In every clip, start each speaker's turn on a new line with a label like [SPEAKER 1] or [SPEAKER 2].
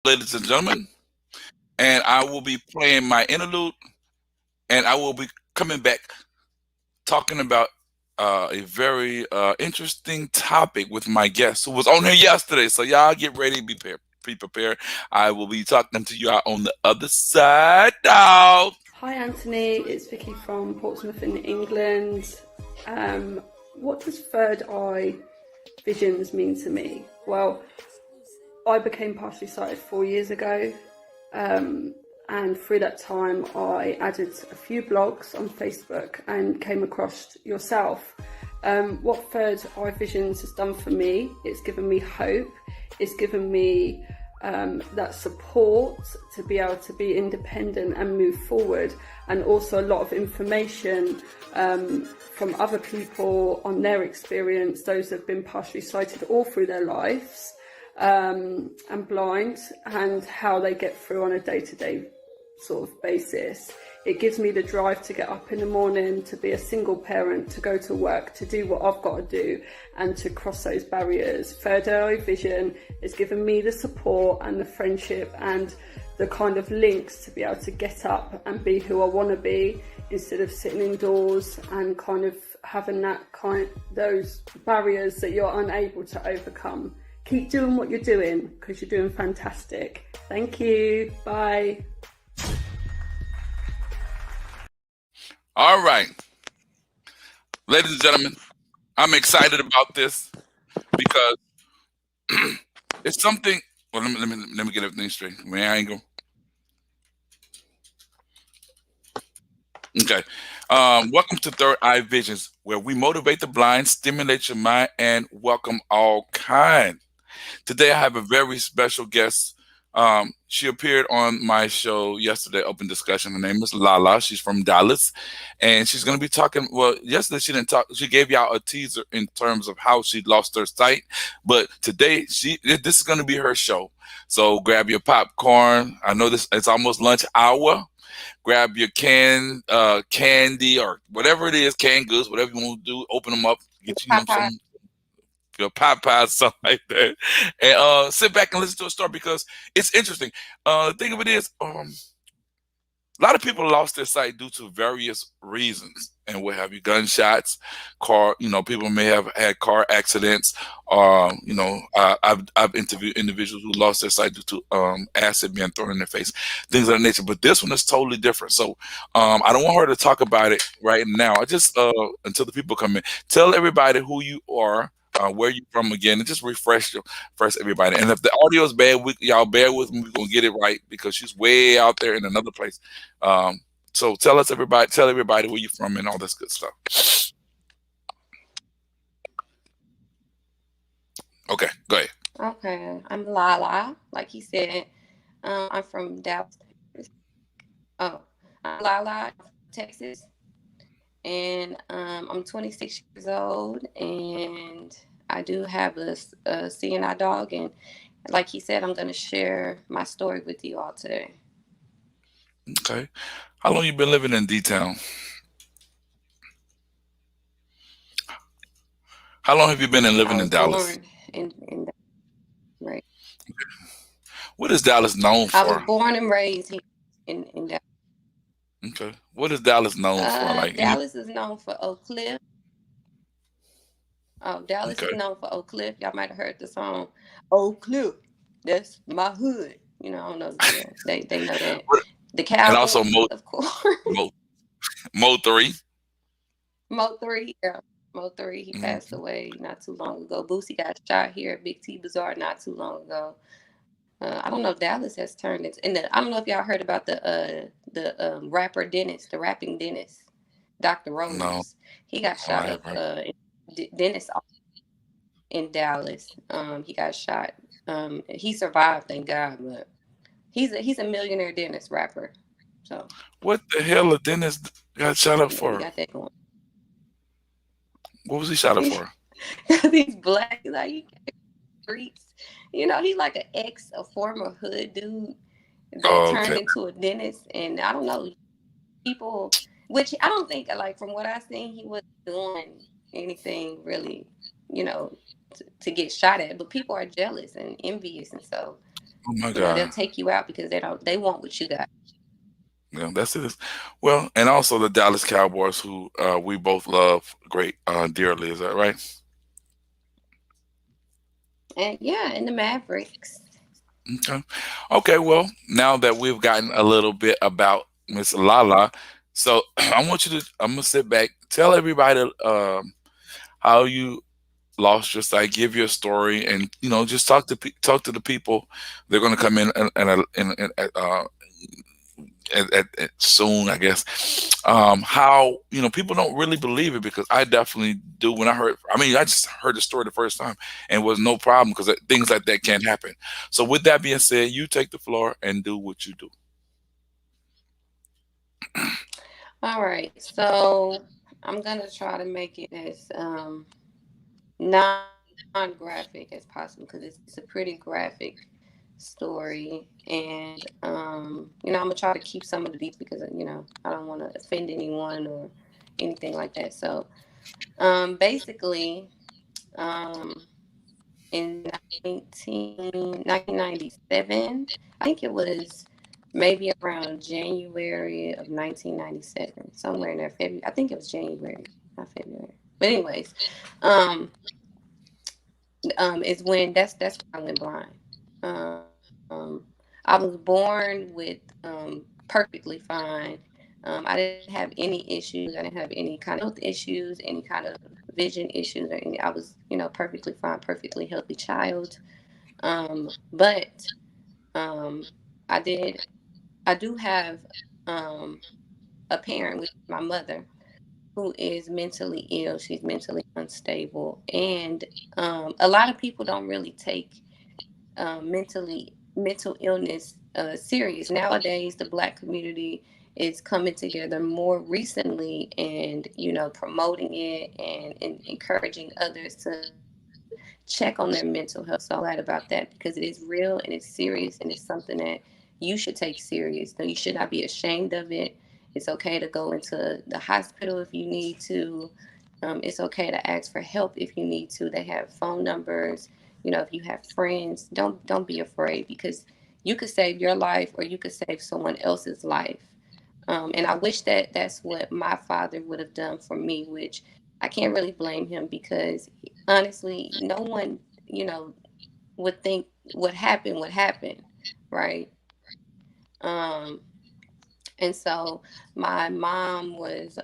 [SPEAKER 1] ladies and gentlemen, and I will be playing my interlude, and I will be coming back talking about a very interesting topic with my guest who was on here yesterday. So y'all get ready, be prepared. I will be talking to you out on the other side now.
[SPEAKER 2] Hi Anthony, it's Vicky from Portsmouth in England. What does third eye visions mean to me? Well, I became partially sighted 4 years ago, and through that time I added a few blogs on Facebook and came across yourself. What third eye visions has done for me, it's given me hope, it's given me that support to be able to be independent and move forward, and also a lot of information from other people on their experience, those that have been partially sighted all through their lives and blind, and how they get through on a day-to-day sort of basis. It gives me the drive to get up in the morning, to be a single parent, to go to work, to do what I've got to do, and to cross those barriers. Third eye vision has given me the support and the friendship and the kind of links to be able to get up and be who I want to be, instead of sitting indoors and kind of having those barriers that you're unable to overcome. Keep doing what you're doing, because you're doing fantastic. Thank you. Bye.
[SPEAKER 1] All right, ladies and gentlemen, I'm excited about this because it's something. Well, let me get everything straight. My angle. Okay. Welcome to Third Eye Visions, where we motivate the blind, stimulate your mind, and welcome all kind. Today, I have a very special guest. She appeared on my show yesterday, Open Discussion. Her name is Lala. She's from Dallas, and she's going to be talking. Well, yesterday she didn't talk. She gave y'all a teaser in terms of how she lost her sight, but today this is going to be her show. So grab your popcorn. I know this. It's almost lunch hour. Grab your candy or whatever it is, canned goods, whatever you want to do. Open them up. Get you
[SPEAKER 3] Popeye.
[SPEAKER 1] some your Popeyes, something like that, and sit back and listen to a story because it's interesting. The thing of it is, a lot of people lost their sight due to various reasons, and what have you, gunshots, people may have had car accidents, I've interviewed individuals who lost their sight due to acid being thrown in their face, things of that nature. But this one is totally different. So I don't want her to talk about it right now. I just until the people come in, tell everybody who you are. Where you from again, and just refresh everybody. And if the audio is bad, y'all bear with me. We're gonna get it right because she's way out there in another place. So tell everybody where you from and all this good stuff. Okay, go ahead.
[SPEAKER 3] Okay, I'm Lala. Like he said, I'm from Dallas. Oh, I'm Lala, Texas, and I'm 26 years old, and I do have a seeing eye dog, and like he said, I'm going to share my story with you all today.
[SPEAKER 1] Okay, how long you been living in D Town? How long have you been in
[SPEAKER 3] I
[SPEAKER 1] living in
[SPEAKER 3] was
[SPEAKER 1] Dallas?
[SPEAKER 3] born in right.
[SPEAKER 1] What is Dallas known
[SPEAKER 3] I was
[SPEAKER 1] for?
[SPEAKER 3] born and raised here in Dallas.
[SPEAKER 1] Okay, what is Dallas known for? Like any?
[SPEAKER 3] Dallas is known for Oak Cliff. Oh, Dallas is
[SPEAKER 1] Okay,
[SPEAKER 3] known for Oak Cliff. Y'all might have heard the song Oak Cliff. That's my hood. I don't know. Yeah, they know that.
[SPEAKER 1] What-
[SPEAKER 3] The
[SPEAKER 1] and also
[SPEAKER 3] Cowboys, of course.
[SPEAKER 1] Mo, Mo 3.
[SPEAKER 3] Mo 3, yeah. Mo 3, he passed
[SPEAKER 1] Mhm.
[SPEAKER 3] away not too long ago. Boosie got shot here at Big T Bazaar not too long ago. I don't know if Dallas has turned it. And I don't know if y'all heard about the rapper dentist, the rapping dentist, Dr.
[SPEAKER 1] No,
[SPEAKER 3] Rose. He got
[SPEAKER 1] I
[SPEAKER 3] shot up.
[SPEAKER 1] haven't.
[SPEAKER 3] Dentist in Dallas. He got shot. He survived, thank God, but he's a millionaire dentist rapper. So
[SPEAKER 1] What the hell a dentist got shot up
[SPEAKER 3] yeah, we
[SPEAKER 1] for?
[SPEAKER 3] got that going.
[SPEAKER 1] What was he shot up for?
[SPEAKER 3] Because he's black, like he streets. He's like a former hood dude that
[SPEAKER 1] Oh,
[SPEAKER 3] turned
[SPEAKER 1] okay.
[SPEAKER 3] into a dentist, and I don't know people. Which I don't think, like from what I seen, he wasn't doing anything really, you know, to get shot at. But people are jealous and envious, and so
[SPEAKER 1] Oh my
[SPEAKER 3] You know, they'll
[SPEAKER 1] God.
[SPEAKER 3] take you out because they want what you got.
[SPEAKER 1] Yeah, that's it. Well, and also the Dallas Cowboys, who we both love great dearly. Is that right?
[SPEAKER 3] And yeah, and the Mavericks.
[SPEAKER 1] Okay. Okay. Well, now that we've gotten a little bit about Miss Lala, so I want you to. I'm gonna sit back, tell everybody how you lost your sight, give your story, and just talk to the people. They're gonna come in at soon, I guess. How people don't really believe it, because I definitely do. When I heard, I mean, I just heard the story the first time and it was no problem, because things like that can't happen. So with that being said, you take the floor and do what you do.
[SPEAKER 3] All right, so I'm gonna try to make it as non-graphic as possible because it's a pretty graphic story, and I'm gonna try to keep some of the details because I don't want to offend anyone or anything like that. So basically, um, in 1997, I think it was maybe around January of 1997, somewhere in there. February, I think it was January, not February. But anyways, um, is when that's when I went blind. I was born with perfectly fine. I didn't have any issues. I didn't have any kind of health issues, any kind of vision issues, or any. I was, perfectly fine, perfectly healthy child. But um, I did. I do have um, a parent, which is my mother, who is mentally ill. She's mentally unstable, and a lot of people don't really take mental illness serious. Nowadays, the Black community is coming together more recently, and promoting it and encouraging others to check on their mental health. So I'm glad about that because it is real and it's serious and it's something that you should take serious. No, you should not be ashamed of it. It's okay to go into the hospital if you need to. It's okay to ask for help if you need to. They have phone numbers. If you have friends, don't be afraid because you could save your life or you could save someone else's life. And I wish that that's what my father would have done for me, which I can't really blame him because honestly, no one, you know, would think would happen, right? Um, and so my mom was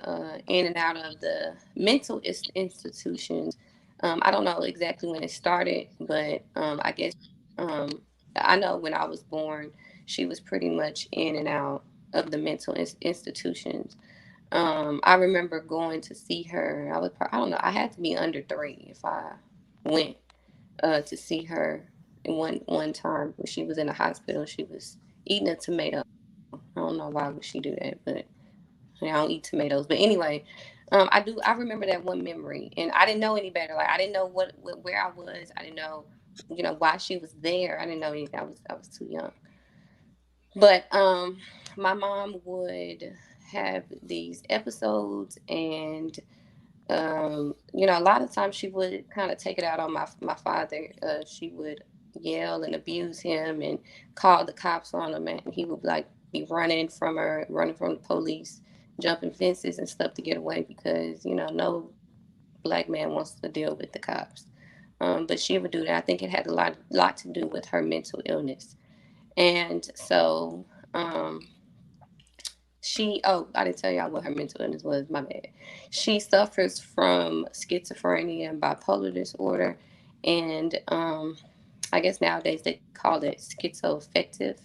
[SPEAKER 3] in and out of the mental institutions. I don't know exactly when it started, but I guess um, I know when I was born, she was pretty much in and out of the mental institutions. I remember going to see her. I don't know, I had to be under 3 if I went to see her. And one time when she was in the hospital, she was eating a tomato. I don't know why would she do that, but I don't eat tomatoes. But anyway, I remember that one memory, and I didn't know any better. Like I didn't know where I was. I didn't know, why she was there. I didn't know anything. I was too young. But my mom would have these episodes, and a lot of times she would kind of take it out on my father. She would yell and abuse him and call the cops on him, and he would like be running from her, running from the police, jumping fences and stuff to get away because no black man wants to deal with the cops. But she would do that. I think it had a lot to do with her mental illness, and so. I didn't tell y'all what her mental illness was. My bad. She suffers from schizophrenia and bipolar disorder, and I guess nowadays they call it schizoaffective.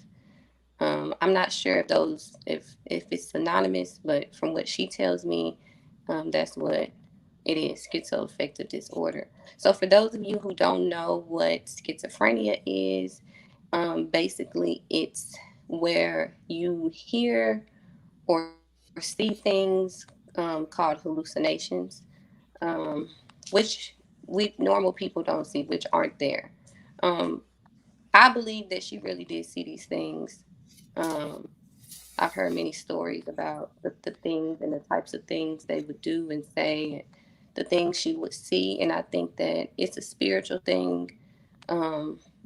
[SPEAKER 3] I'm not sure if it's synonymous, but from what she tells me, that's what it is, schizoaffective disorder. So for those of you who don't know what schizophrenia is, basically it's where you hear or see things called hallucinations, um, which we normal people don't see, which aren't there. Um, I believe that she really did see these things. Um, I've heard many stories about the things and the types of things they would do and say, and the things she would see. And I think that it's a spiritual thing.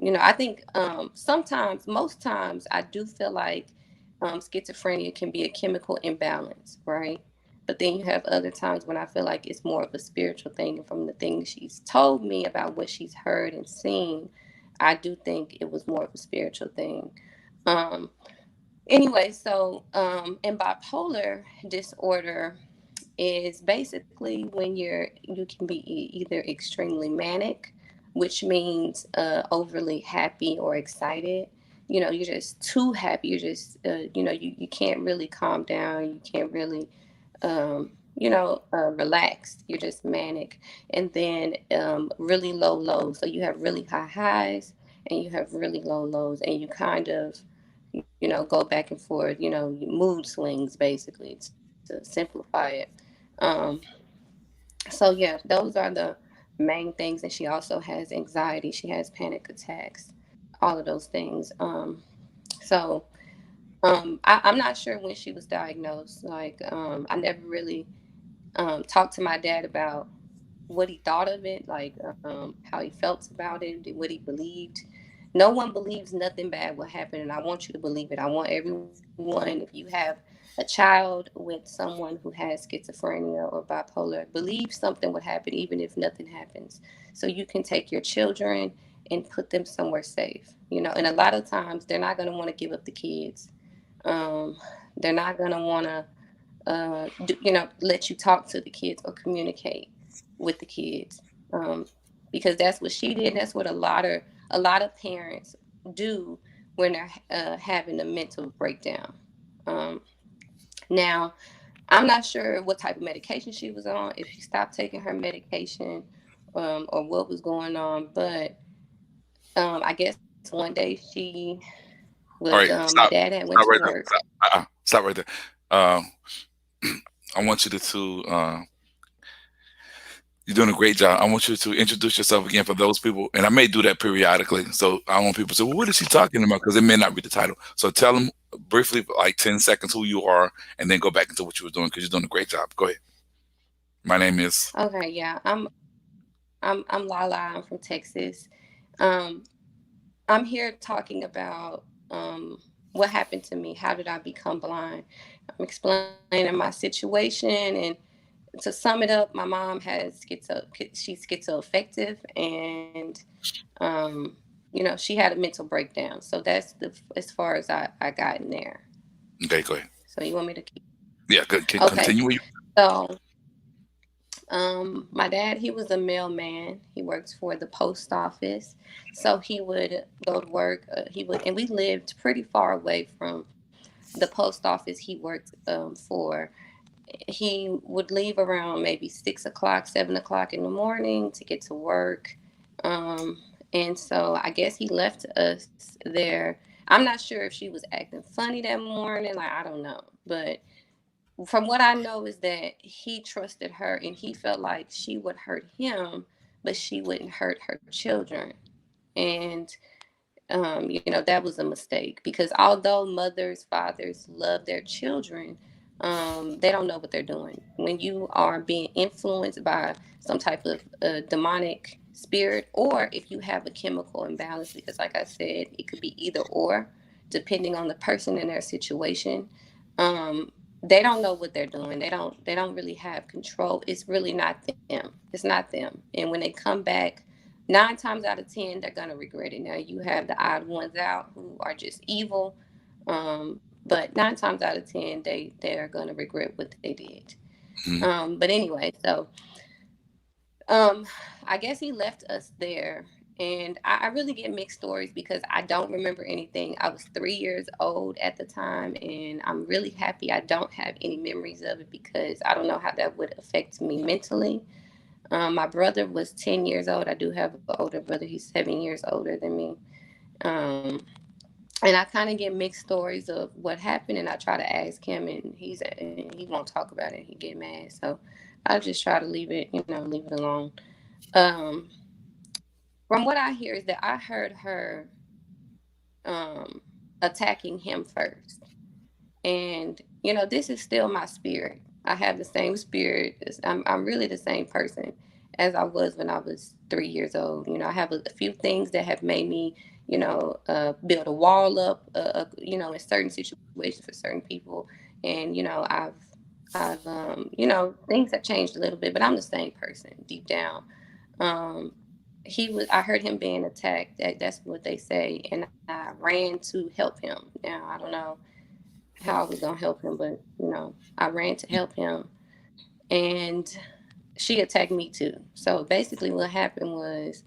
[SPEAKER 3] I think sometimes, most times, I do feel like schizophrenia can be a chemical imbalance, right? But then you have other times when I feel like it's more of a spiritual thing. And from the things she's told me about what she's heard and seen, I do think it was more of a spiritual thing. Um, anyway, so in bipolar disorder, is basically when you can be either extremely manic, which means overly happy or excited. You're just too happy. You're just you can't really calm down. You can't really relax. You're just manic. And then really low lows. So you have really high highs and you have really low lows, and you kind of go back and forth, mood swings basically, to simplify it. um, so yeah, those are the main things. And she also has anxiety. She has panic attacks, all of those things. I'm not sure when she was diagnosed. Like, I never really talked to my dad about what he thought of it, like how he felt about it, what he believed. No one believes nothing bad will happen, and I want you to believe it. I want everyone, if you have a child with someone who has schizophrenia or bipolar, believe something would happen even if nothing happens. So you can take your children and put them somewhere safe. And a lot of times they're not going to want to give up the kids. Um, they're not going to want to let you talk to the kids or communicate with the kids, because that's what she did. And that's what a lot of parents do when they're having a mental breakdown. Um, Now, I'm not sure what type of medication she was on, if she stopped taking her medication, or what was going on, but I guess one day she was.
[SPEAKER 1] All right,
[SPEAKER 3] My dad
[SPEAKER 1] stop.
[SPEAKER 3] had went to
[SPEAKER 1] Stop right
[SPEAKER 3] work.
[SPEAKER 1] there. Stop. Stop right there. Um, I want you to. You're doing a great job. I want you to introduce yourself again for those people, and I may do that periodically. So I want people to say, "Well, what is she talking about?" Because they may not read the title. So tell them briefly, for like 10 seconds, who you are, and then go back into what you were doing because you're doing a great job. Go ahead. My name is.
[SPEAKER 3] Okay, yeah, I'm Lala. I'm from Texas. Um, I'm here talking about what happened to me. How did I become blind? I'm explaining my situation, and to sum it up, my mom has she's schizoaffective, and um, she had a mental breakdown. So that's as far as I got in there.
[SPEAKER 1] Okay, go ahead.
[SPEAKER 3] So you want me to keep?
[SPEAKER 1] Yeah, good.
[SPEAKER 3] Okay.
[SPEAKER 1] Continue.
[SPEAKER 3] So my dad, he was a mailman. He worked for the post office. So he would go to work. And we lived pretty far away from the post office he worked for. He would leave around maybe 6 o'clock, 7 o'clock in the morning to get to work. Um, and so I guess he left us there. I'm not sure if she was acting funny that morning. Like, I don't know. But from what I know is that he trusted her and he felt like she would hurt him, but she wouldn't hurt her children. And that was a mistake, because although mothers, fathers love their children, they don't know what they're doing. When you are being influenced by some type of demonic spirit, or if you have a chemical imbalance, because like I said, it could be either or, depending on the person and their situation. They don't know what they're doing. They don't really have control. It's really not them. It's not them. And when they come back, 9 times out of 10, they're gonna regret it. Now you have the odd ones out who are just evil, but 9 times out of 10, they're gonna regret what they did.
[SPEAKER 1] Mhm.
[SPEAKER 3] But anyway, so um, I guess he left us there, and I really get mixed stories because I don't remember anything. I was 3 years old at the time, and I'm really happy I don't have any memories of it, because I don't know how that would affect me mentally. My brother was 10 years old. I do have an older brother. He's 7 years older than me. Um, and I kind of get mixed stories of what happened, and I try to ask him, and he won't talk about it. He get mad, so I just try to leave it, leave it alone. Um, from what I hear is that I heard her um, attacking him first, and this is still my spirit. I have the same spirit. I'm really the same person. as I was when I was 3 years old. I have a few things that have made me, build a wall up, in certain situations for certain people. And, things have changed a little bit, but I'm the same person deep down. Um, I heard him being attacked. That's what they say. And I ran to help him. Now, I don't know how I was going to help him, but, I ran to help him. And she attacked me too. So basically, what happened was,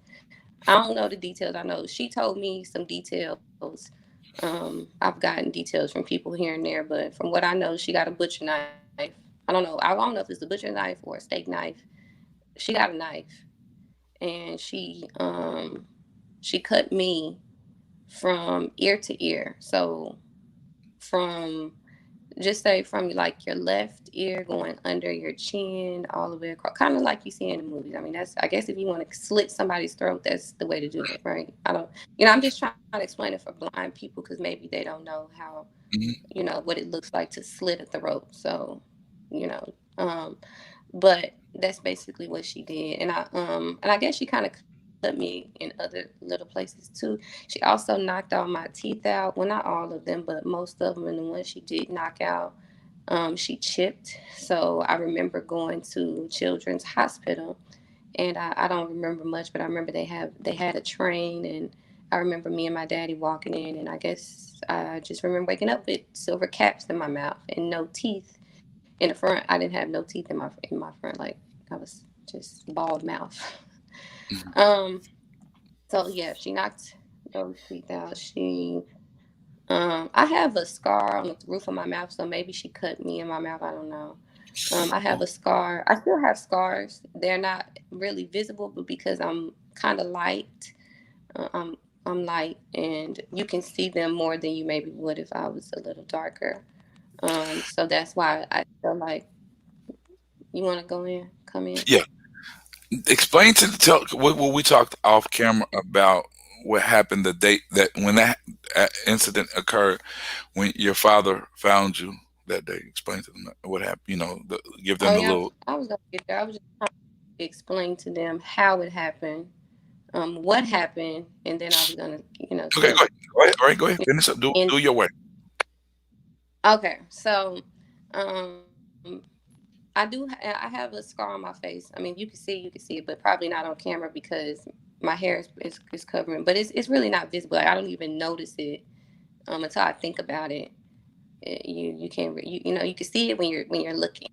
[SPEAKER 3] I don't know the details. I know she told me some details. I've gotten details from people here and there, but from what I know, she got a butcher knife. I don't know. I don't know if it's a butcher knife or a steak knife. She got a knife, and she cut me from ear to ear. So from just say from like your left ear going under your chin all the way across, kind of like you see in the movies. I mean, that's, I guess, if you want to slit somebody's throat, that's the way to do it, right? I don't, I'm just trying to explain it for blind people because maybe they don't know how,
[SPEAKER 1] Mhm.
[SPEAKER 3] what it looks like to slit a throat. So, you know, um, but that's basically what she did. And I guess she kind of cut me in other little places too. She also knocked all my teeth out. Well, not all of them, but most of them. And the ones she did knock out, she chipped. So I remember going to Children's Hospital, and I don't remember much, but I remember they had a train, and I remember me and my daddy walking in, and I guess I just remember waking up with silver caps in my mouth and no teeth in the front. I didn't have no teeth in my front, like I was just bald mouth.
[SPEAKER 1] Mhm.
[SPEAKER 3] um, so yeah, she knocked those teeth out. I have a scar on the roof of my mouth, so maybe she cut me in my mouth. I don't know. I have a scar. I still have scars. They're not really visible, but because I'm kind of light, uh, I'm I'm light, and you can see them more than you maybe would if I was a little darker. So that's why I feel like you want to come in.
[SPEAKER 1] Yeah. Explain to tell what we talked off camera about what happened the date that when that incident occurred when your father found you that day. Explain to them what happened. Give
[SPEAKER 3] Oh
[SPEAKER 1] them a
[SPEAKER 3] yeah,
[SPEAKER 1] little.
[SPEAKER 3] I was gonna get there. I was just trying to explain to them how it happened, what happened, and then I was gonna,
[SPEAKER 1] Okay,
[SPEAKER 3] tell.
[SPEAKER 1] go ahead. All right, go ahead. Finish up. Do
[SPEAKER 3] And
[SPEAKER 1] your way.
[SPEAKER 3] okay, so um, I I have a scar on my face. I mean, you can see it, but probably not on camera because my hair is covering. But it's really not visible. Like, I don't even notice it until I think about it. You can't you can see it when you're looking,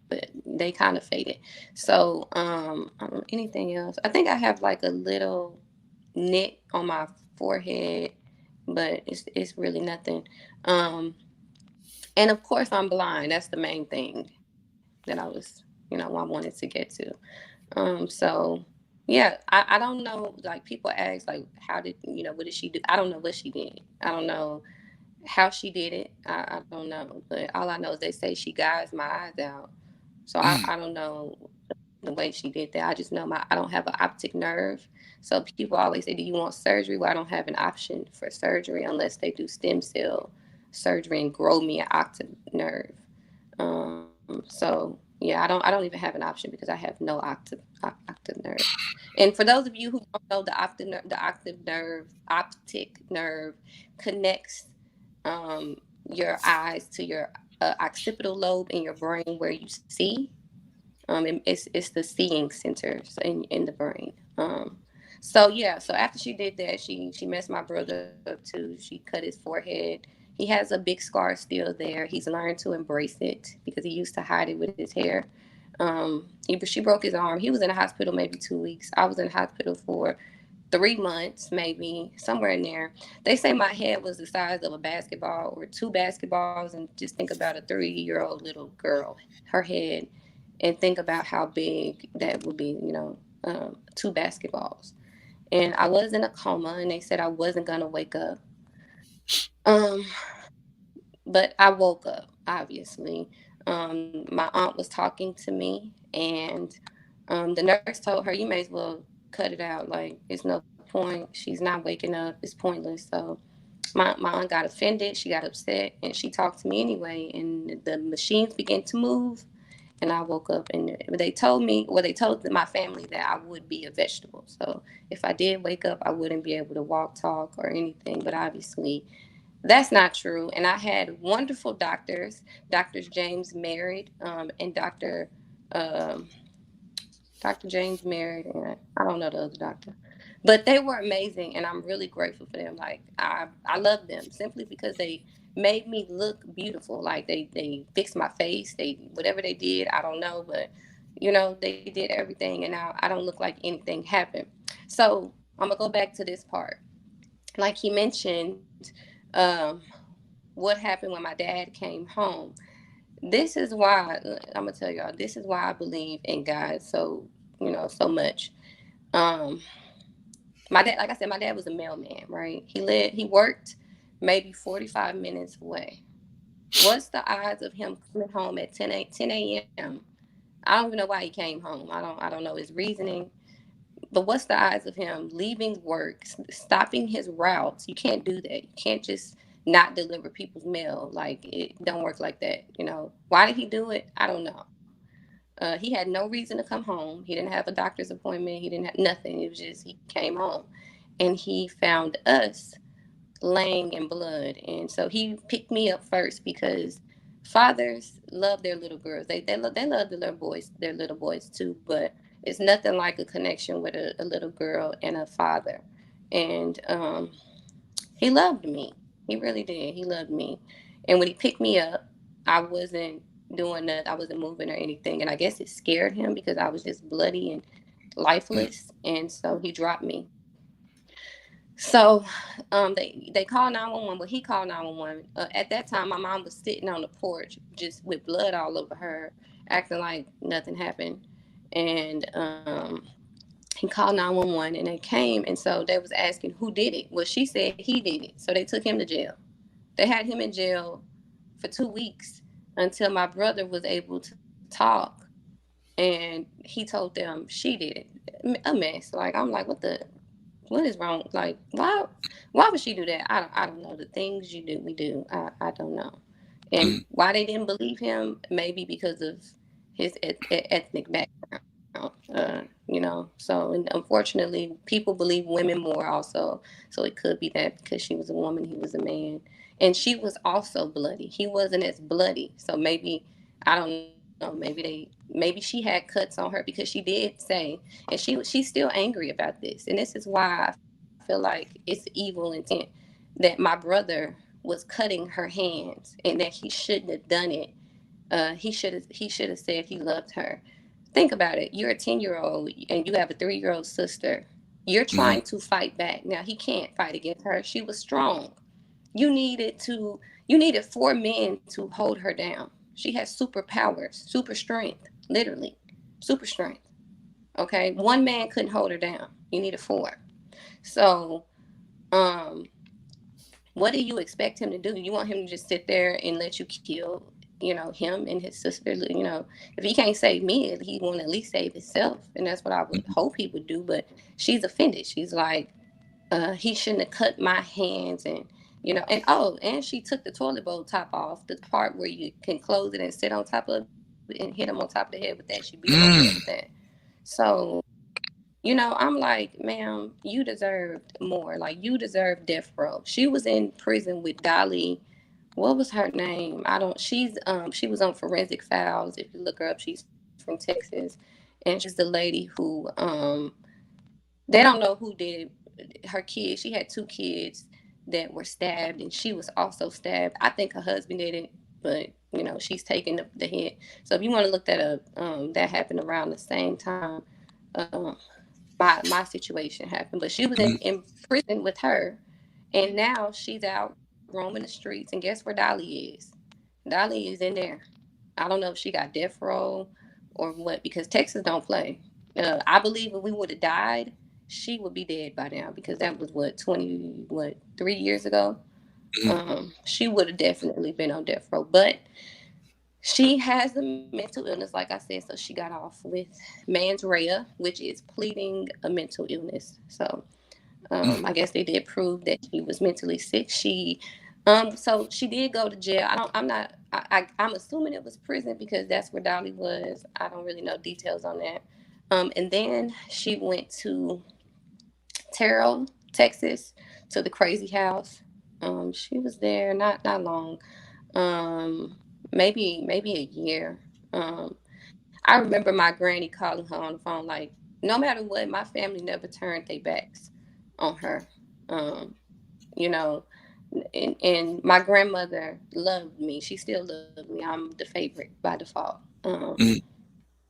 [SPEAKER 3] but they kind of faded. So anything else? I think I have like a little nick on my forehead, but it's really nothing. Um, and of course, I'm blind. That's the main thing that I was, I wanted to get to. So yeah, I don't know. Like, people ask, like, how did, what did she do? I don't know what she did. I don't know how she did it. I don't know. But all I know is they say she gouged my eyes out. So
[SPEAKER 1] Mm.
[SPEAKER 3] I don't know the way she did that. I just know I don't have an optic nerve. So people always say, "Do you want surgery?" Well, I don't have an option for surgery unless they do stem cell surgery and grow me an optic nerve. So yeah, I don't even have an option because I have no optic nerve. And for those of you who don't know, the optic nerve connects your eyes to your occipital lobe in your brain where you see. It's the seeing centers in the brain. So yeah, so after she did that, she messed my brother up too. She cut his forehead. He has a big scar still there. He's learned to embrace it because he used to hide it with his hair. She broke his arm. He was in the hospital maybe 2 weeks. I was in the hospital for 3 months, maybe somewhere in there. They say my head was the size of a basketball or two basketballs, and just think about a 3-year-old little girl, her head, and think about how big that would be. Two basketballs. And I was in a coma, and they said I wasn't gonna wake up. Um, but I woke up, obviously. My aunt was talking to me, and the nurse told her, "You may as well cut it out. Like, it's no point. She's not waking up. It's pointless." So my aunt got offended. She got upset, and she talked to me anyway. And the machines began to move, And I woke up and they told me, well, they told my family that I would be a vegetable. So if I did wake up, I wouldn't be able to walk, talk, or anything. But obviously, that's not true. And I had wonderful doctors, Doctors James married, and um, Dr. James married, and I don't know the other doctor, but they were amazing, and I'm really grateful for them. Like I love them simply because they made me look beautiful. Like they fixed my face. They whatever they did, I don't know, but they did everything, and now I don't look like anything happened. So I'm gonna go back to this part. Like he mentioned, um, what happened when my dad came home. This is why I'm gonna tell y'all. This is why I believe in God so much. Um, my dad, like I said, my dad was a mailman, right? He worked maybe 45 minutes away. What's the odds of him coming home at 10 a.m.? I don't even know why he came home. I don't know his reasoning. But what's the odds of him leaving work, stopping his routes? You can't do that. You can't just not deliver people's mail. Like it don't work like that. Why did he do it? I don't know. He had no reason to come home. He didn't have a doctor's appointment. He didn't have nothing. It was just he came home, and he found us laying in blood. And so he picked me up first because fathers love their little girls. They love their little boys too. But it's nothing like a connection with a little girl and a father. And he loved me. He really did. He loved me. And when he picked me up, I wasn't doing nothing. I wasn't moving or anything. And I guess it scared him because I was just bloody and
[SPEAKER 1] Mm,
[SPEAKER 3] lifeless. And so he dropped me. So they called 911. Well, he called 911. At that time, my mom was sitting on the porch just with blood all over her, acting like nothing happened. And he called 911 and they came. And so they was asking who did it. Well, she said he did it. So they took him to jail. They had him in jail for 2 weeks until my brother was able to talk. And he told them she did it. A mess. Like, I'm like, what is wrong? Like, why would she do that? I don't know. The things you do, we do. I don't know. And
[SPEAKER 1] mm,
[SPEAKER 3] why they didn't believe him? Maybe because of his ethnic background. So and unfortunately, people believe women more also. So it could be that because she was a woman, he was a man, and she was also bloody. He wasn't as bloody. So maybe I don't know. Maybe she had cuts on her because she did say, and she's still angry about this. And this is why I feel like it's evil intent that my brother was cutting her hands and that he shouldn't have done it. He should have said he loved her. Think about it. You're a 10-year-old and you have a 3-year-old sister. You're trying
[SPEAKER 1] mm,
[SPEAKER 3] to fight back. Now he can't fight against her. She was strong. You needed 4 men to hold her down. She has superpowers, super strength, literally, super strength. Okay, one man couldn't hold her down. You needed four. So, um, what do you expect him to do? You want him to just sit there and let you kill, him and his sister? If he can't save me, he want to at least save himself, and that's what I would
[SPEAKER 1] mm,
[SPEAKER 3] hope he would do. But she's offended. She's like, he shouldn't have cut my hands, and oh, and she took the toilet bowl top off, the part where you can close it and sit on top of it and hit him on top of the head with that. She beat him over the head with that.
[SPEAKER 1] mm,
[SPEAKER 3] So I'm like, ma'am, you deserved more. Like, you deserved death row. She was in prison with Dolly. What was her name? I don't. She was on Forensic Files. If you look her up, she's from Texas, and she's the lady who they don't know who did it. Her kids. She had two kids that were stabbed, and she was also stabbed. I think her husband did it, but she's taking the hit. So if you want to look that up, that happened around the same time. Um, my situation happened. But she was
[SPEAKER 1] mm,
[SPEAKER 3] in prison with her, and now she's out roaming the streets. And guess where Dolly is? Dolly is in there. I don't know if she got death row or what, because Texas don't play. I believe if we would have died, she would be dead by now, because that was what 3 years ago.
[SPEAKER 1] mm,
[SPEAKER 3] She would have definitely been on death row, but she has a mental illness, like I said, so she got off with mens rea, which is pleading a mental illness. So
[SPEAKER 1] mm,
[SPEAKER 3] I guess they did prove that she was mentally sick. She So she did go to jail. I'm assuming it was prison because that's where Dolly was. I don't really know details on that. And then she went to Terrell, Texas, to the crazy house. She was there not long. Maybe a year. I remember my granny calling her on the phone like, no matter what, my family never turned their backs on her. Um, you know, and my grandmother loved me. She still loved me. I'm the favorite by default.
[SPEAKER 1] Mm,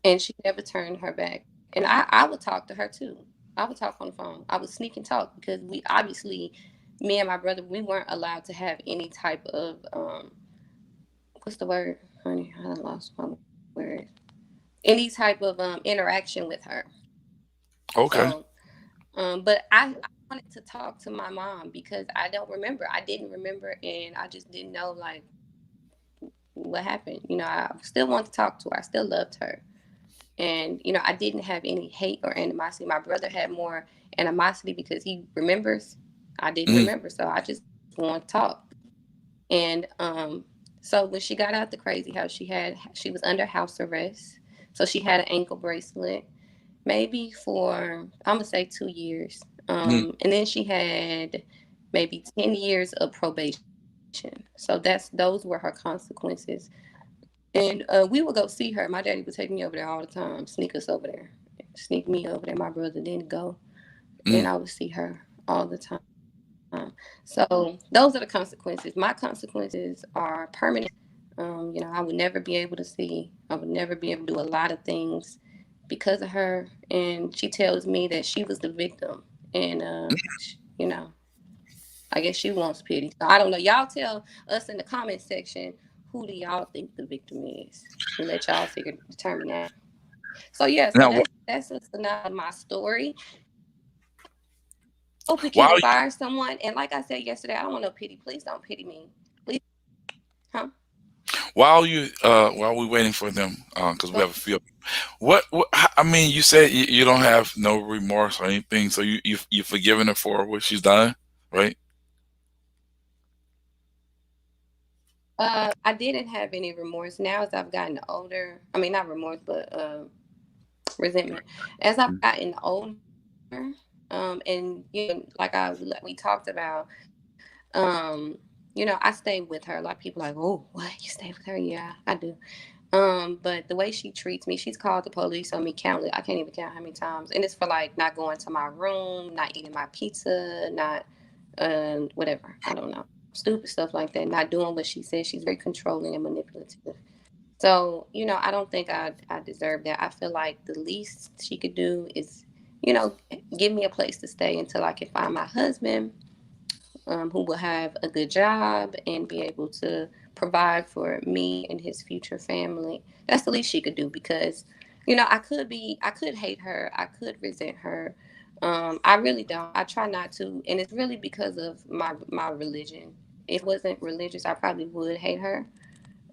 [SPEAKER 3] And she never turned her back. And I would talk to her too. I would talk on the phone. I would sneak and talk because we obviously, me and my brother, we weren't allowed to have any type of what's the word, honey? I lost my word. Any type of interaction with her.
[SPEAKER 1] okay.
[SPEAKER 3] So, but I wanted to talk to my mom because I don't remember. I didn't remember, and I just didn't know like what happened. I still wanted to talk to her. I still loved her. And I didn't have any hate or animosity. My brother had more animosity because he remembers. I didn't
[SPEAKER 1] Mm,
[SPEAKER 3] remember, so I just want to talk. And so when she got out the crazy house, she was under house arrest. So she had an ankle bracelet, maybe for I'm gonna say 2 years.
[SPEAKER 1] mm.
[SPEAKER 3] And then she had maybe 10 years of probation. So those were her consequences. And we would go see her. My daddy would take me over there all the time, sneak us over there, sneak me over there. My brother didn't go,
[SPEAKER 1] Mm.
[SPEAKER 3] and I would see her all the time. So those are the consequences. My consequences are permanent. I would never be able to see. I would never be able to do a lot of things because of her. And she tells me that she was the victim, and I guess she wants pity. So I don't know. Y'all tell us in the comment section who do y'all think the victim is. We'll let y'all determine that. So yeah, so
[SPEAKER 1] Now,
[SPEAKER 3] that's a synopsis of my story. I hope it can
[SPEAKER 1] while
[SPEAKER 3] inspire someone. And like I said yesterday, I don't want no pity. Please don't pity me. Please, huh?
[SPEAKER 1] while we're waiting for them, because we
[SPEAKER 3] Go
[SPEAKER 1] have a few. What I mean, you said you don't have no remorse or anything, so you forgiven her for what she's done, right?
[SPEAKER 3] I didn't have any remorse. Now as I've gotten older, I mean not remorse, but resentment. As I've gotten older, and we talked about, I stay with her. Like people like, oh, what, you stay with her? Yeah, I do. But the way she treats me, she's called the police on me countless. I can't even count how many times, and it's for like not going to my room, not eating my pizza, not whatever. I don't know, stupid stuff like that. Not doing what she says. She's very controlling and manipulative. So, I don't think I deserve that. I feel like the least she could do is, you know, give me a place to stay until I can find my husband, who will have a good job and be able to provide for me and his future family. That's the least she could do because, I could hate her, I could resent her. I really don't. I try not to, and it's really because of my religion. If it wasn't religious, I probably would hate her.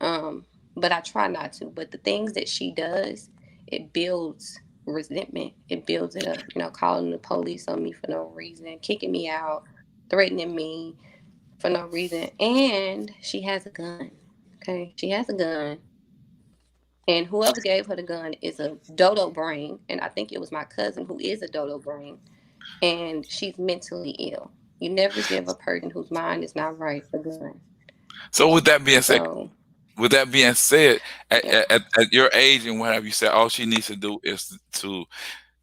[SPEAKER 3] Um, but I try not to. But the things that she does, it builds resentment. It builds it up. Calling the police on me for no reason, kicking me out, threatening me for no reason. And she has a gun. Okay, she has a gun. And whoever gave her the gun is a dodo brain. And I think it was my cousin who is a dodo brain. And she's mentally ill. You never give a person whose mind is not right a gun.
[SPEAKER 1] So
[SPEAKER 3] So,
[SPEAKER 1] with that being said, at,
[SPEAKER 3] yeah.
[SPEAKER 1] at, at your age and what have you said, all she needs to do is to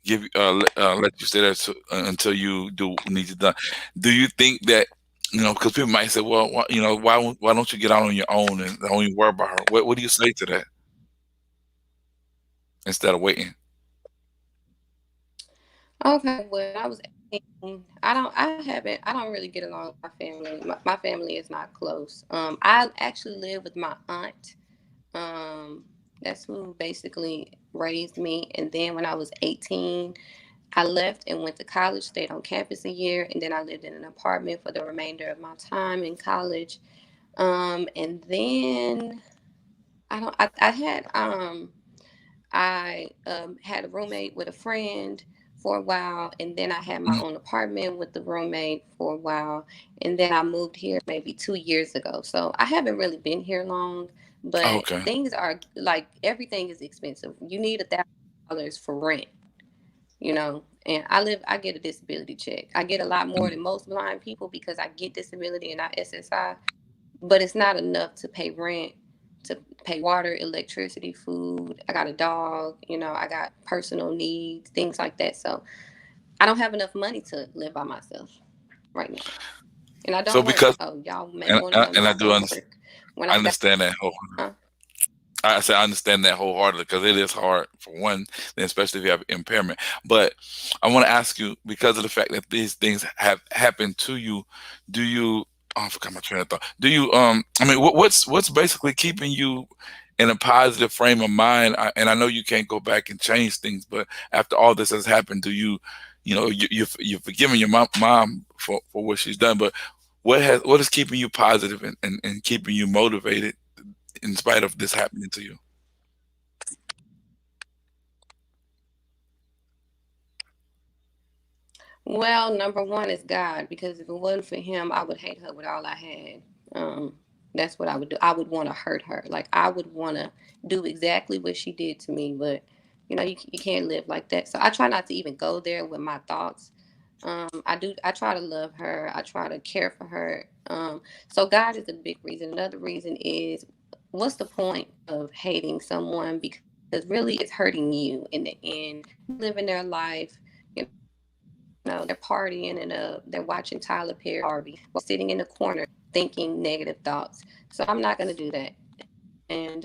[SPEAKER 1] let you stay there until you do what needs to done. Do you think that because people might say, well, why don't you get out on your own and don't even worry about her? What do you say to that instead of waiting?
[SPEAKER 3] Okay, when I was 18, I don't really get along with my family. My family is not close. I actually live with my aunt. Um, that's who basically raised me. And then when I was 18, I left and went to college, stayed on campus a year, and then I lived in an apartment for the remainder of my time in college. And then I don't, I had, I had a roommate with a friend for a while, and then I had my
[SPEAKER 1] Mhm.
[SPEAKER 3] own apartment with the roommate for a while, and then I moved here maybe 2 years ago. So I haven't really been here long, but
[SPEAKER 1] Okay.
[SPEAKER 3] things are like everything is expensive. You need $1,000 for rent, and I get a disability check. I get a lot more
[SPEAKER 1] Mm.
[SPEAKER 3] than most blind people because I get disability and not SSI, but it's not enough to pay rent, to pay water, electricity, food. I got a dog, I got personal needs, things like that. So I don't have enough money to live by myself right now. And I
[SPEAKER 1] So
[SPEAKER 3] don't work.
[SPEAKER 1] because
[SPEAKER 3] Oh, y'all may
[SPEAKER 1] and
[SPEAKER 3] want to know
[SPEAKER 1] and
[SPEAKER 3] that
[SPEAKER 1] I
[SPEAKER 3] I
[SPEAKER 1] do
[SPEAKER 3] don't work. When
[SPEAKER 1] I
[SPEAKER 3] I got,
[SPEAKER 1] understand that whole.
[SPEAKER 3] huh?
[SPEAKER 1] I say I understand that wholeheartedly because it is hard for one, then especially if you have impairment. But I want to ask you because of the fact that these things have happened to you, do you? Oh, I forgot my train of thought. Do you? I mean, what's basically keeping you in a positive frame of mind? And I know you can't go back and change things, but after all this has happened, do you? You've forgiven your mom for what she's done, but what is keeping you positive and keeping you motivated in spite of this happening to you?
[SPEAKER 3] Well, number one is God, because if it wasn't for Him, I would hate her with all I had. Um, that's what I would do. I would want to hurt her. Like I would want to do exactly what she did to me, but you can't live like that. So I try not to even go there with my thoughts. I do. I try to love her. I try to care for her. So God is a big reason. Another reason is, what's the point of hating someone? Because really, it's hurting you in the end. They're living their life. They're partying and they're watching Tyler Perry, Harvey, while I'm sitting in the corner thinking negative thoughts. So I'm not gonna do that. And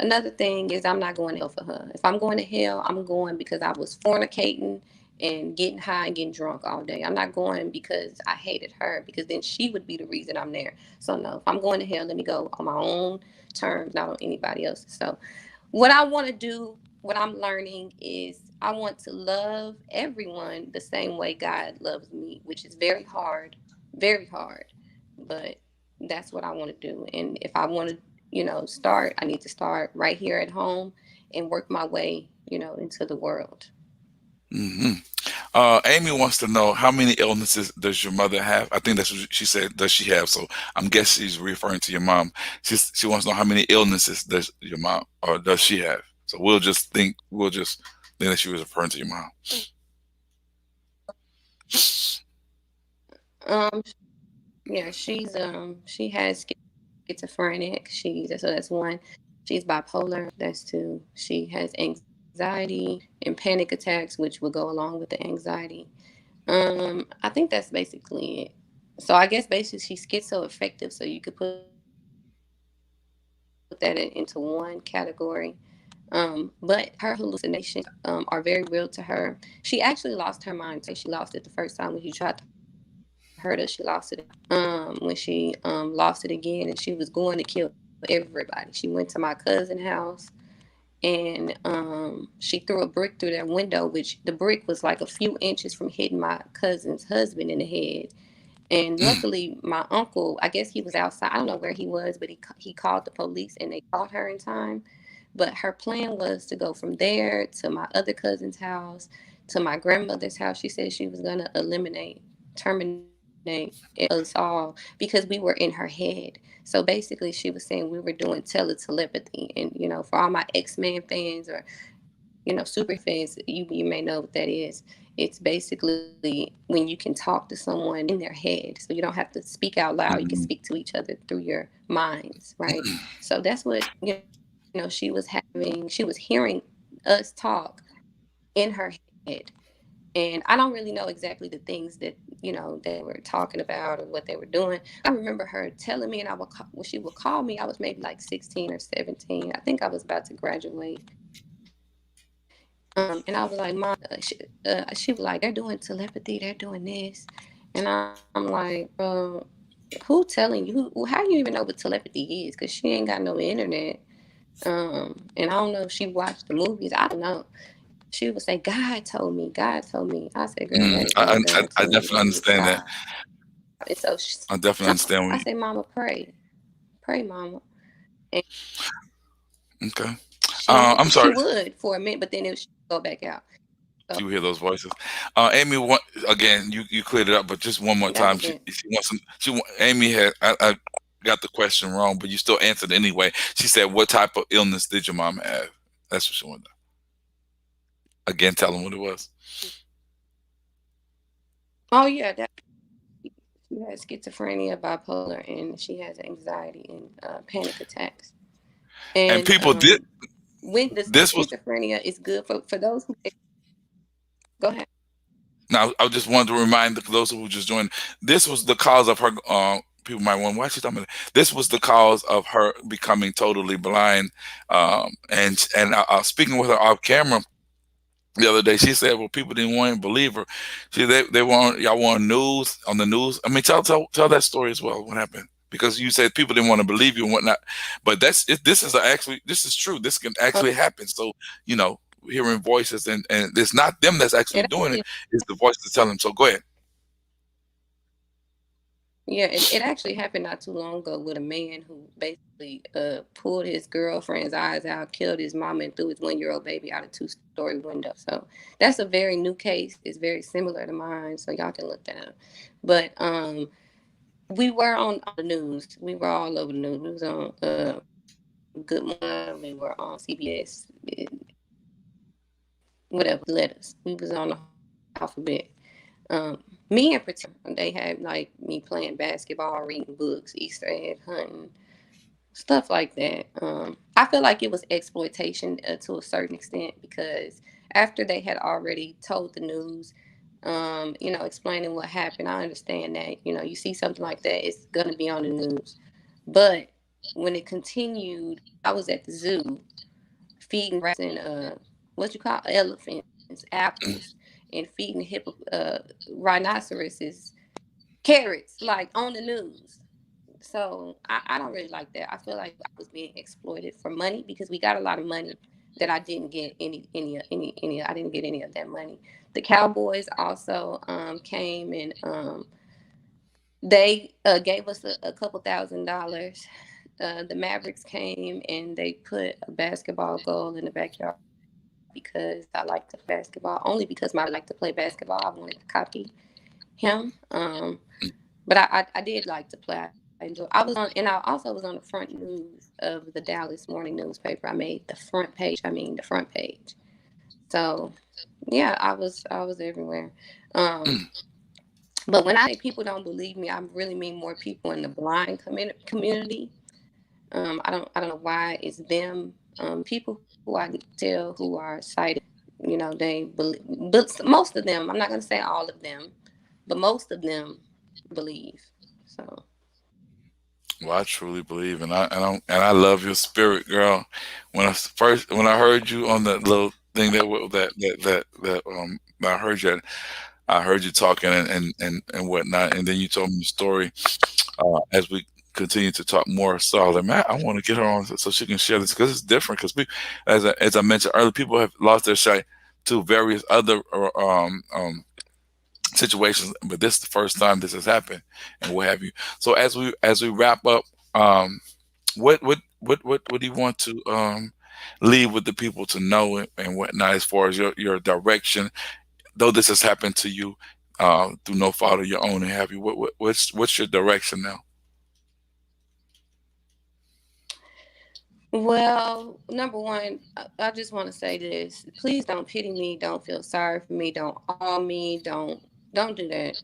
[SPEAKER 3] another thing is, I'm not going to hell for her. If I'm going to hell, I'm going because I was fornicating and getting high and getting drunk all day. I'm not going because I hated her, because then she would be the reason I'm there. So no, if I'm going to hell, let me go on my own terms, not on anybody else's. So what I want to do, what I'm learning is I want to love everyone the same way God loves me, which is very hard, but that's what I want to do. And if I want to, start, I need to start right here at home and work my way, into the world.
[SPEAKER 1] Hmm. Amy wants to know how many illnesses does your mother have? I think that's what she said. Does she have? So I'm guessing she's referring to your mom. She wants to know how many illnesses does your mom or does she have? So we'll just think that she was referring to your mom.
[SPEAKER 3] Um, yeah, she has schizophrenic. That's one. She's bipolar. That's two. She has anxiety and panic attacks, which will go along with the anxiety. I think that's basically it. So I guess basically she's schizoaffective. So you could put that into one category. But her hallucinations are very real to her. She actually lost her mind twice. She lost it the first time when she tried to hurt us. She lost it again. When she lost it again, and she was going to kill everybody. She went to my cousin's house, and she threw a brick through their window, which the brick was like a few inches from hitting my cousin's husband in the head. And
[SPEAKER 1] Mm.
[SPEAKER 3] luckily, my uncle, I guess he was outside. I don't know where he was, but he called the police and they caught her in time. But her plan was to go from there to my other cousin's house, to my grandmother's house. She said she was going to terminate us all because we were in her head. So basically, she was saying we were doing teletelepathy. And, for all my X-Men fans, or super fans, you may know what that is. It's basically when you can talk to someone in their head, so you don't have to speak out loud. You can
[SPEAKER 1] Mhm.
[SPEAKER 3] speak to each other through your minds, right? So that's what she was having. She was hearing us talk in her head. And I don't really know exactly the things that they were talking about or what they were doing. I remember her telling me, and when she would call me, I was maybe like 16 or 17. I think I was about to graduate. And I was like, Mom, she was like, they're doing telepathy, they're doing this. And I'm like, who telling you? How you even know what telepathy is? Because she ain't got no internet. And I don't know if she watched the movies. I don't know. She would say, God told me, God told me. I said, girl, that
[SPEAKER 1] Mm.
[SPEAKER 3] is not God
[SPEAKER 1] I
[SPEAKER 3] telling you for
[SPEAKER 1] definitely
[SPEAKER 3] you to
[SPEAKER 1] understand
[SPEAKER 3] stop.
[SPEAKER 1] that.
[SPEAKER 3] And
[SPEAKER 1] I definitely
[SPEAKER 3] I
[SPEAKER 1] understand.
[SPEAKER 3] said, Mama, pray, Mama. And
[SPEAKER 1] Okay.
[SPEAKER 3] she
[SPEAKER 1] I'm sorry.
[SPEAKER 3] would for a minute, but then it would go back out.
[SPEAKER 1] You hear those voices. Amy, again, you cleared it up, but just one more
[SPEAKER 3] that
[SPEAKER 1] time.
[SPEAKER 3] was it.
[SPEAKER 1] She wants some. Amy had. I got the question wrong, but you still answered anyway. She said, "What type of illness did your mom have?" That's what she wanted. Again, tell them what it was.
[SPEAKER 3] Oh yeah, that she has schizophrenia, bipolar, and she has anxiety and panic attacks.
[SPEAKER 1] And
[SPEAKER 3] And
[SPEAKER 1] people did.
[SPEAKER 3] when the
[SPEAKER 1] This was
[SPEAKER 3] schizophrenia is good for those who go ahead.
[SPEAKER 1] now. I just wanted to remind those who just joined. This was the cause of her. People might wonder why she's talking about it. This was the cause of her becoming totally blind. And speaking with her off camera the other day, she said, "Well, people didn't want to believe her. See, they want y'all want news on the news. I mean, tell that story as well. What happened? Because you said people didn't want to believe you and whatnot, but this is actually this is true. This can
[SPEAKER 3] Oh,
[SPEAKER 1] actually happen. So you know, hearing voices and it's not them that's actually
[SPEAKER 3] it
[SPEAKER 1] doing it.
[SPEAKER 3] actually,
[SPEAKER 1] It's the voice that's telling them. So go ahead.
[SPEAKER 3] yeah, it actually happened not too long ago with a man who basically pulled his girlfriend's eyes out, killed his mama, and threw his 1-year-old baby out a 2-story window. So that's a very new case. It's very similar to mine, so y'all can look that up. But we were on the news. We were all over the news. We was on Good Morning. We were on CBS. Whatever, letters. We was on the alphabet. Me in particular, they had like me playing basketball, reading books, Easter egg hunting, stuff like that. I feel like it was exploitation to a certain extent because after they had already told the news, explaining what happened, I understand that, you see something like that, it's going to be on the news. But when it continued, I was at the zoo feeding rats and what you call elephants apples and feeding rhinoceroses carrots like on the news. So I don't really like that. I feel like I was being exploited for money because we got a lot of money that I didn't get any. I didn't get any of that money. The Cowboys also came and they gave us a couple $1,000s. The Mavericks came and they put a basketball goal in the backyard because I like to play basketball. Only because my brother liked to play basketball. I wanted to copy him. But I did like to play. I enjoy. I was on, and I also was on the front news of the Dallas Morning newspaper. I made the front page. I mean, the front page. So, yeah, I was everywhere. Um, but when I say people don't believe me, I really mean more people in the blind community. I don't know why it's them. People who I can tell who are sighted, they believe, but most of them. I'm not gonna say all of them, but most of them believe. So.
[SPEAKER 1] Well, I truly believe, and I love your spirit, girl. When I heard you on that little thing I heard you, talking and whatnot, and then you told me the story. As we continue to talk more, so I was like, man, I want to get her on so she can share this because it's different. Because as I mentioned earlier, people have lost their sight to various other situations, but this is the first time this has happened, and what have you. So as we wrap up, um, what do you want to leave with the people to know and whatnot as far as your direction? Though this has happened to you through no fault of your own, and have you? What's your direction now?
[SPEAKER 3] Well, number one, I just want to say this. Please don't pity me. Don't feel sorry for me. Don't all me. Don't do that.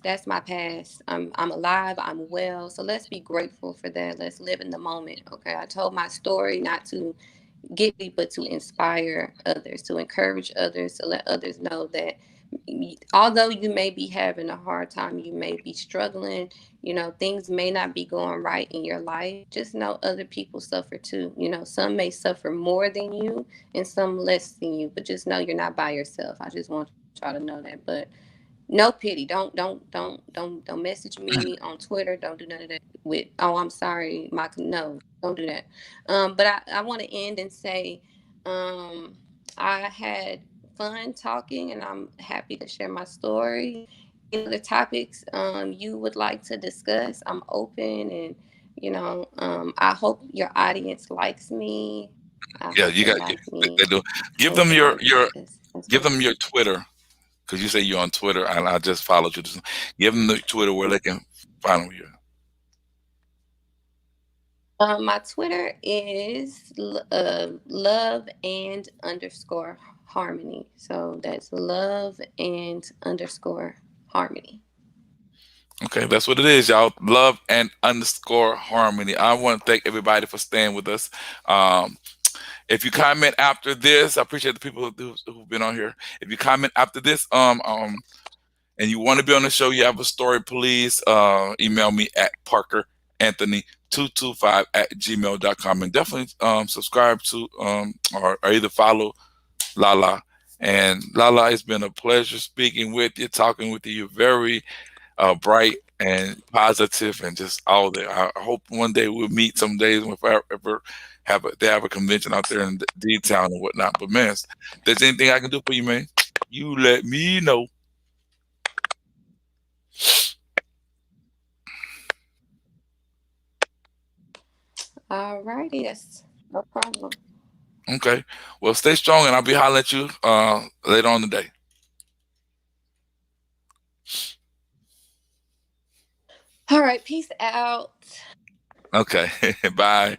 [SPEAKER 3] That's my past. I'm alive. I'm well. So let's be grateful for that. Let's live in the moment. Okay. I told my story not to get me, but to inspire others, to encourage others, to let others know that although you may be having a hard time, you may be struggling, things may not be going right in your life. Just know other people suffer too. Some may suffer more than you and some less than you, but just know you're not by yourself. I just want y'all to know that. But no pity. Don't message me on Twitter. Don't do none of that with, oh, I'm sorry, Mike. No, don't do that. But I want to end and say, I had fun talking, and I'm happy to share my story. Any other topics you would like to discuss? I'm open, and I hope your audience likes me. I
[SPEAKER 1] Yeah,
[SPEAKER 3] hope
[SPEAKER 1] you
[SPEAKER 3] they
[SPEAKER 1] got
[SPEAKER 3] like
[SPEAKER 1] they
[SPEAKER 3] me.
[SPEAKER 1] do.
[SPEAKER 3] I
[SPEAKER 1] Give
[SPEAKER 3] hope
[SPEAKER 1] them
[SPEAKER 3] they
[SPEAKER 1] your
[SPEAKER 3] like
[SPEAKER 1] your
[SPEAKER 3] us. That's
[SPEAKER 1] Give
[SPEAKER 3] what.
[SPEAKER 1] them your Twitter because you say you're on Twitter, and I just followed you. Give them the Twitter where they can follow you.
[SPEAKER 3] My Twitter is love and underscore harmony. So that's love and underscore harmony.
[SPEAKER 1] Okay, that's what it is, y'all. Love and underscore harmony. I want to thank everybody for staying with us. Um, if you comment after this, I appreciate the people who've been on here. If you comment after this, and you want to be on the show, you have a story, please email me at parkeranthony225 at gmail.com, and definitely subscribe to or either follow Lala. And Lala, it's been a pleasure speaking with you, talking with you. You're very bright and positive and just all there. I hope one day we'll meet some days if I ever they have a convention out there in D Town and whatnot. But man, if there's anything I can do for you, man, you let me know.
[SPEAKER 3] Alrighty, that's no problem.
[SPEAKER 1] Okay. Well, stay strong, and I'll be hollering at you later on today.
[SPEAKER 3] All right, peace out.
[SPEAKER 1] Okay. Bye.